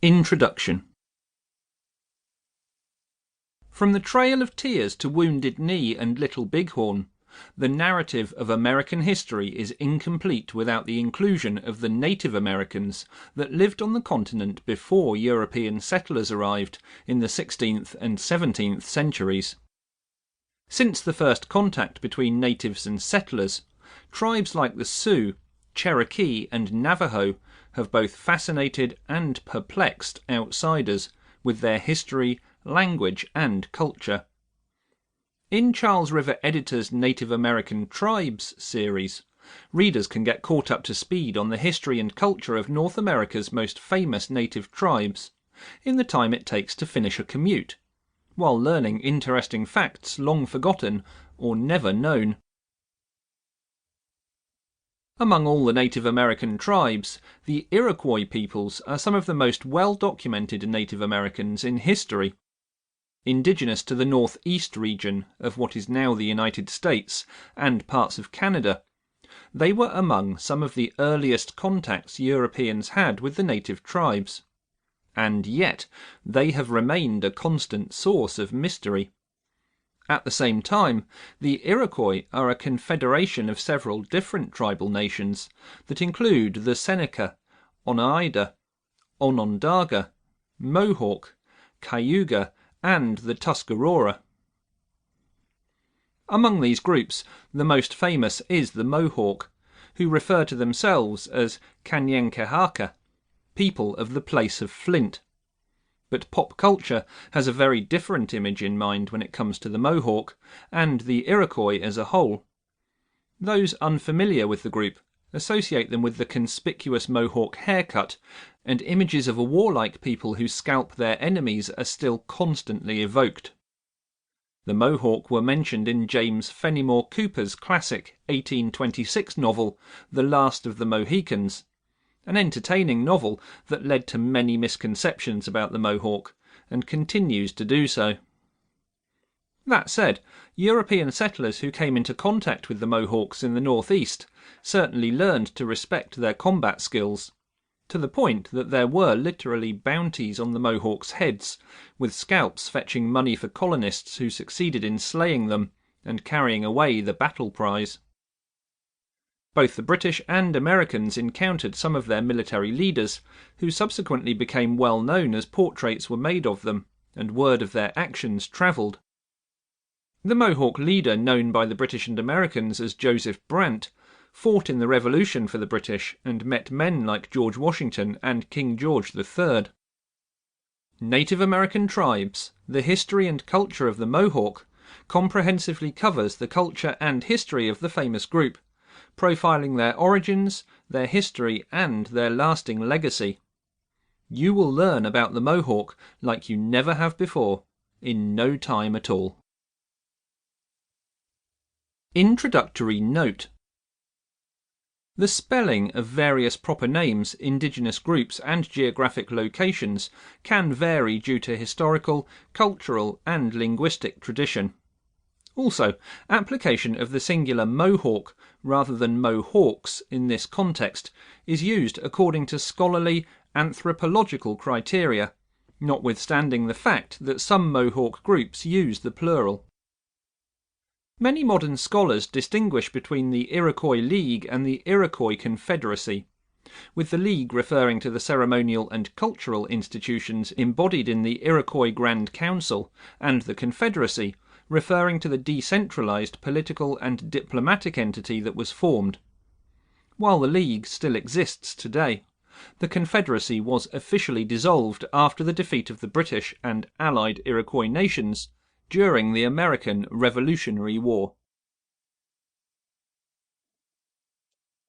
Introduction. From the Trail of Tears to Wounded Knee and Little Bighorn, the narrative of American history is incomplete without the inclusion of the Native Americans that lived on the continent before European settlers arrived in the 16th and 17th centuries. Since the first contact between natives and settlers, tribes like the Sioux, Cherokee, and Navajo have both fascinated and perplexed outsiders with their history, language, and culture. In Charles River Editor's Native American Tribes series, readers can get caught up to speed on the history and culture of North America's most famous native tribes in the time it takes to finish a commute, while learning interesting facts long forgotten or never known. Among all the Native American tribes, the Iroquois peoples are some of the most well-documented Native Americans in history. Indigenous to the northeast region of what is now the United States and parts of Canada, they were among some of the earliest contacts Europeans had with the native tribes. And yet, they have remained a constant source of mystery. At the same time, the Iroquois are a confederation of several different tribal nations that include the Seneca, Oneida, Onondaga, Mohawk, Cayuga, and the Tuscarora. Among these groups, the most famous is the Mohawk, who refer to themselves as Kanyenkehaka, people of the place of flint. But pop culture has a very different image in mind when it comes to the Mohawk and the Iroquois as a whole. Those unfamiliar with the group associate them with the conspicuous Mohawk haircut, and images of a warlike people who scalp their enemies are still constantly evoked. The Mohawk were mentioned in James Fenimore Cooper's classic 1826 novel, The Last of the Mohicans, an entertaining novel that led to many misconceptions about the Mohawk, and continues to do so. That said, European settlers who came into contact with the Mohawks in the northeast certainly learned to respect their combat skills, to the point that there were literally bounties on the Mohawks' heads, with scalps fetching money for colonists who succeeded in slaying them and carrying away the battle prize. Both the British and Americans encountered some of their military leaders, who subsequently became well known as portraits were made of them, and word of their actions travelled. The Mohawk leader known by the British and Americans as Joseph Brant fought in the Revolution for the British and met men like George Washington and King George III. Native American Tribes, the History and Culture of the Mohawk, comprehensively covers the culture and history of the famous group, profiling their origins, their history, and their lasting legacy. You will learn about the Mohawk like you never have before, in no time at all. Introductory note. The spelling of various proper names, indigenous groups, and geographic locations can vary due to historical, cultural, and linguistic tradition. Also, application of the singular Mohawk rather than Mohawks in this context is used according to scholarly anthropological criteria, notwithstanding the fact that some Mohawk groups use the plural. Many modern scholars distinguish between the Iroquois League and the Iroquois Confederacy, with the League referring to the ceremonial and cultural institutions embodied in the Iroquois Grand Council, and the Confederacy referring to the decentralized political and diplomatic entity that was formed. While the League still exists today, the Confederacy was officially dissolved after the defeat of the British and allied Iroquois nations during the American Revolutionary War.